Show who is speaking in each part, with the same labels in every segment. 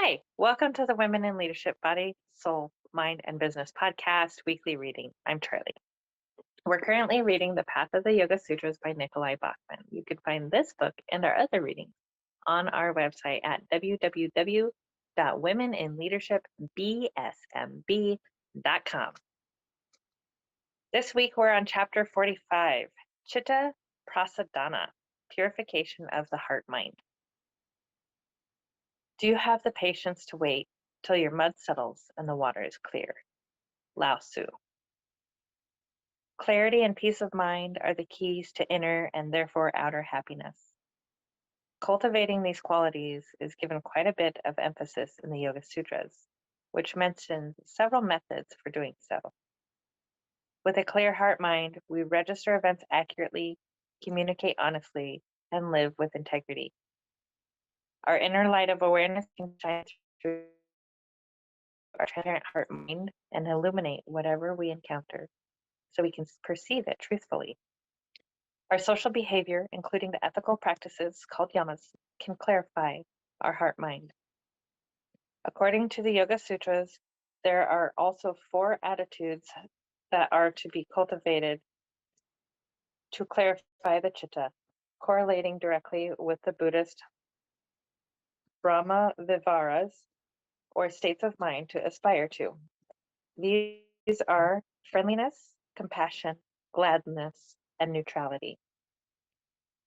Speaker 1: Hi, welcome to the Women in Leadership Body, Soul, Mind, and Business podcast weekly reading. I'm Charlie. We're currently reading The Path of the Yoga Sutras by Nikolai Bachman. You can find this book and our other readings on our website at www.womeninleadershipbsmb.com. This week we're on chapter 45, Citta-Prasadana, Purification of the Heart-Mind. Do you have the patience to wait till your mud settles and the water is clear? Lao Tzu. Clarity and peace of mind are the keys to inner and therefore outer happiness. Cultivating these qualities is given quite a bit of emphasis in the Yoga Sutras, which mention several methods for doing so. With a clear heart mind, we register events accurately, communicate honestly, and live with integrity. Our inner light of awareness can shine through our transparent heart mind and illuminate whatever we encounter so we can perceive it truthfully. Our social behavior, including the ethical practices called yamas, can clarify our heart mind. According to the Yoga Sutras, there are also 4 attitudes that are to be cultivated to clarify the citta, correlating directly with the Buddhist Brahma Vivaras, or states of mind to aspire to. These are friendliness, compassion, gladness, and neutrality.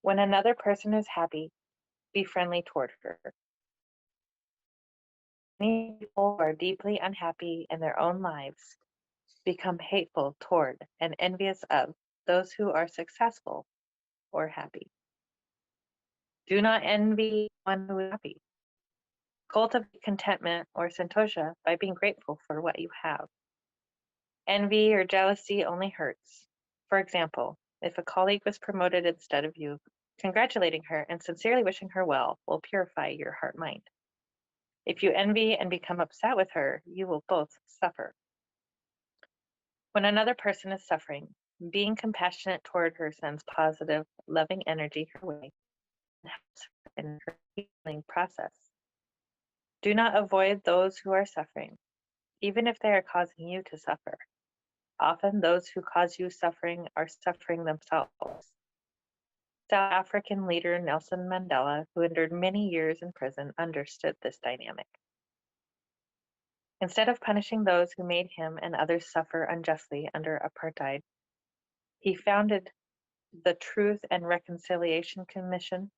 Speaker 1: When another person is happy, be friendly toward her. Many people who are deeply unhappy in their own lives become hateful toward and envious of those who are successful or happy. Do not envy one who is happy. Cultivate contentment or santosha by being grateful for what you have. Envy or jealousy only hurts. For example, if a colleague was promoted instead of you, congratulating her and sincerely wishing her well will purify your heart mind. If you envy and become upset with her, you will both suffer. When another person is suffering, being compassionate toward her sends positive, loving energy her way and helps her in her healing process. Do not avoid those who are suffering, even if they are causing you to suffer. Often those who cause you suffering are suffering themselves. South African leader Nelson Mandela, who endured many years in prison, understood this dynamic. Instead of punishing those who made him and others suffer unjustly under apartheid, he founded the Truth and Reconciliation Commission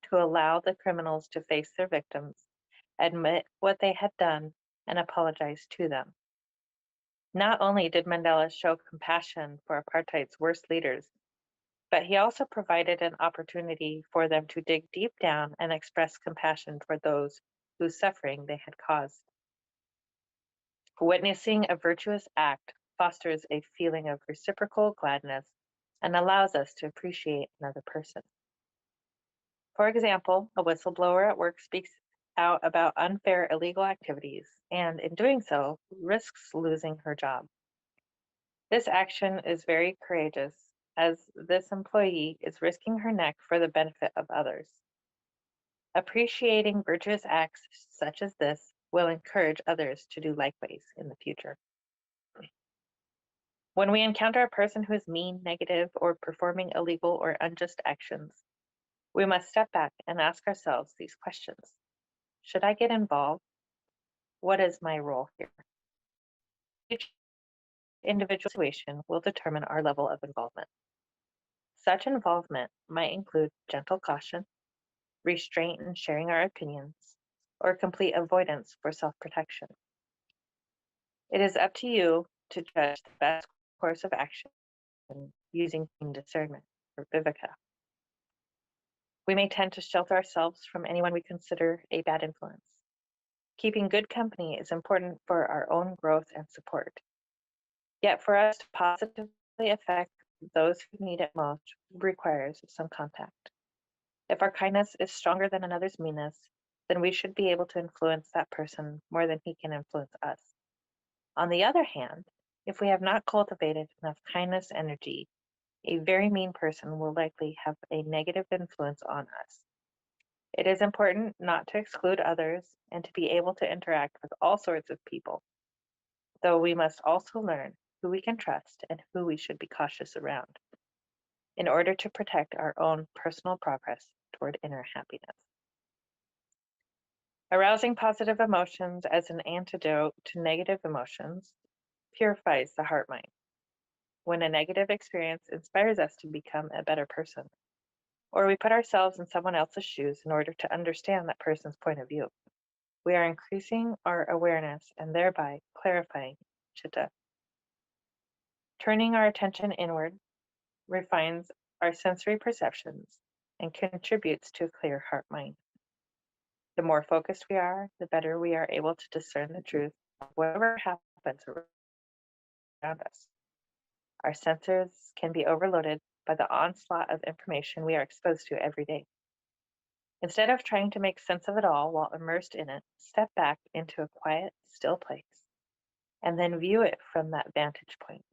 Speaker 1: to allow the criminals to face their victims, admit what they had done, and apologize to them. Not only did Mandela show compassion for apartheid's worst leaders, but he also provided an opportunity for them to dig deep down and express compassion toward those whose suffering they had caused. Witnessing a virtuous act fosters a feeling of reciprocal gladness and allows us to appreciate another person. For example, a whistleblower at work speaks out about unfair illegal activities and, in doing so, risks losing her job. This action is very courageous, as this employee is risking her neck for the benefit of others. Appreciating virtuous acts such as this will encourage others to do likewise in the future. When we encounter a person who is mean, negative, or performing illegal or unjust actions, we must step back and ask ourselves these questions. Should I get involved? What is my role here? Each individual situation will determine our level of involvement. Such involvement might include gentle caution, restraint in sharing our opinions, or complete avoidance for self-protection. It is up to you to judge the best course of action using discernment, or viveka. We may tend to shelter ourselves from anyone we consider a bad influence. Keeping good company is important for our own growth and support. Yet for us to positively affect those who need it most requires some contact. If our kindness is stronger than another's meanness, then we should be able to influence that person more than he can influence us. On the other hand, if we have not cultivated enough kindness energy, a very mean person will likely have a negative influence on us. It is important not to exclude others and to be able to interact with all sorts of people, though we must also learn who we can trust and who we should be cautious around in order to protect our own personal progress toward inner happiness. Arousing positive emotions as an antidote to negative emotions purifies the heart mind. When a negative experience inspires us to become a better person, or we put ourselves in someone else's shoes in order to understand that person's point of view, we are increasing our awareness and thereby clarifying Citta. Turning our attention inward refines our sensory perceptions and contributes to a clear heart mind. The more focused we are, the better we are able to discern the truth of whatever happens around us. Our senses can be overloaded by the onslaught of information we are exposed to every day. Instead of trying to make sense of it all while immersed in it, step back into a quiet, still place, and then view it from that vantage point.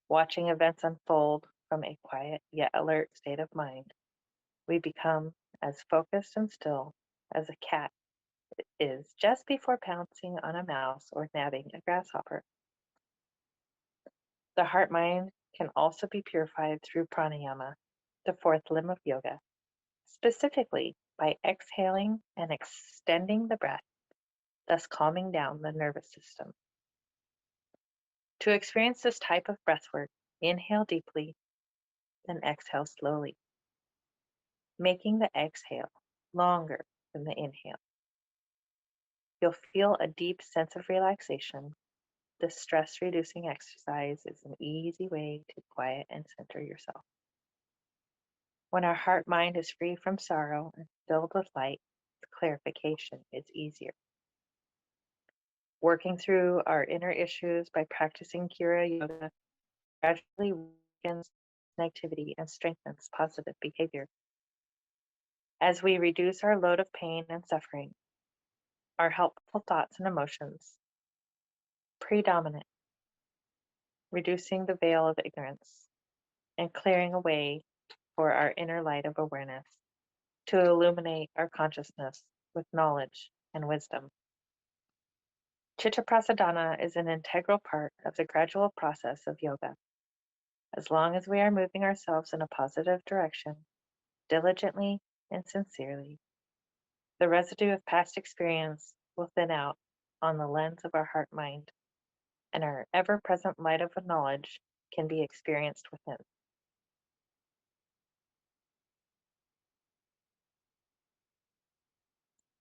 Speaker 1: Watching events unfold from a quiet yet alert state of mind, we become as focused and still as a cat is just before pouncing on a mouse or nabbing a grasshopper. The heart mind can also be purified through pranayama, the fourth limb of yoga, specifically by exhaling and extending the breath, thus calming down the nervous system. To experience this type of breathwork, inhale deeply, then exhale slowly, making the exhale longer than the inhale. You'll feel a deep sense of relaxation. This stress-reducing exercise is an easy way to quiet and center yourself. When our heart mind is free from sorrow and filled with light, clarification is easier. Working through our inner issues by practicing Kriya Yoga gradually weakens negativity and strengthens positive behavior. As we reduce our load of pain and suffering, our helpful thoughts and emotions predominate, reducing the veil of ignorance and clearing a way for our inner light of awareness to illuminate our consciousness with knowledge and wisdom. Citta-Prasadana is an integral part of the gradual process of yoga. As long as we are moving ourselves in a positive direction, diligently and sincerely, the residue of past experience will thin out on the lens of our heart mind, and our ever-present light of knowledge can be experienced within.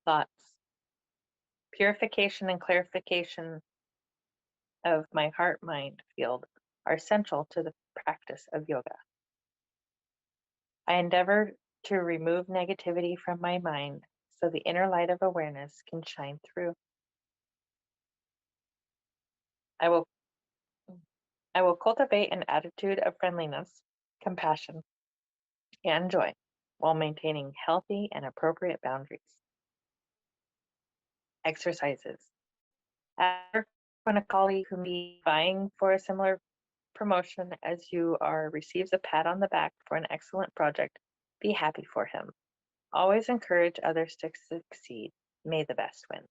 Speaker 1: Thoughts. Purification and clarification of my heart-mind field are central to the practice of yoga. I endeavor to remove negativity from my mind so the inner light of awareness can shine through. I will cultivate an attitude of friendliness, compassion, and joy while maintaining healthy and appropriate boundaries. Exercises. When a colleague who may be vying for a similar promotion as you are receives a pat on the back for an excellent project, be happy for him. Always encourage others to succeed. May the best win.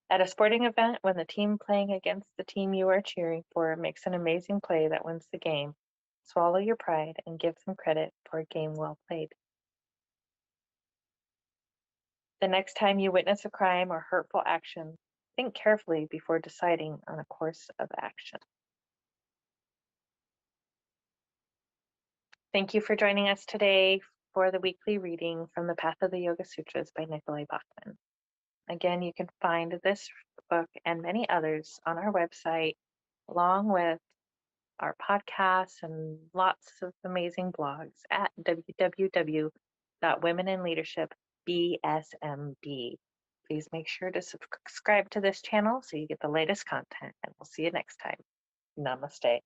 Speaker 1: At a sporting event, when the team playing against the team you are cheering for makes an amazing play that wins the game, swallow your pride and give them credit for a game well played. The next time you witness a crime or hurtful action, think carefully before deciding on a course of action. Thank you for joining us today for the weekly reading from the Path of the Yoga Sutras by Nikolai Bachman. Again, you can find this book and many others on our website, along with our podcasts and lots of amazing blogs at www.womeninleadership.bsmb. Please make sure to subscribe to this channel so you get the latest content, and we'll see you next time. Namaste.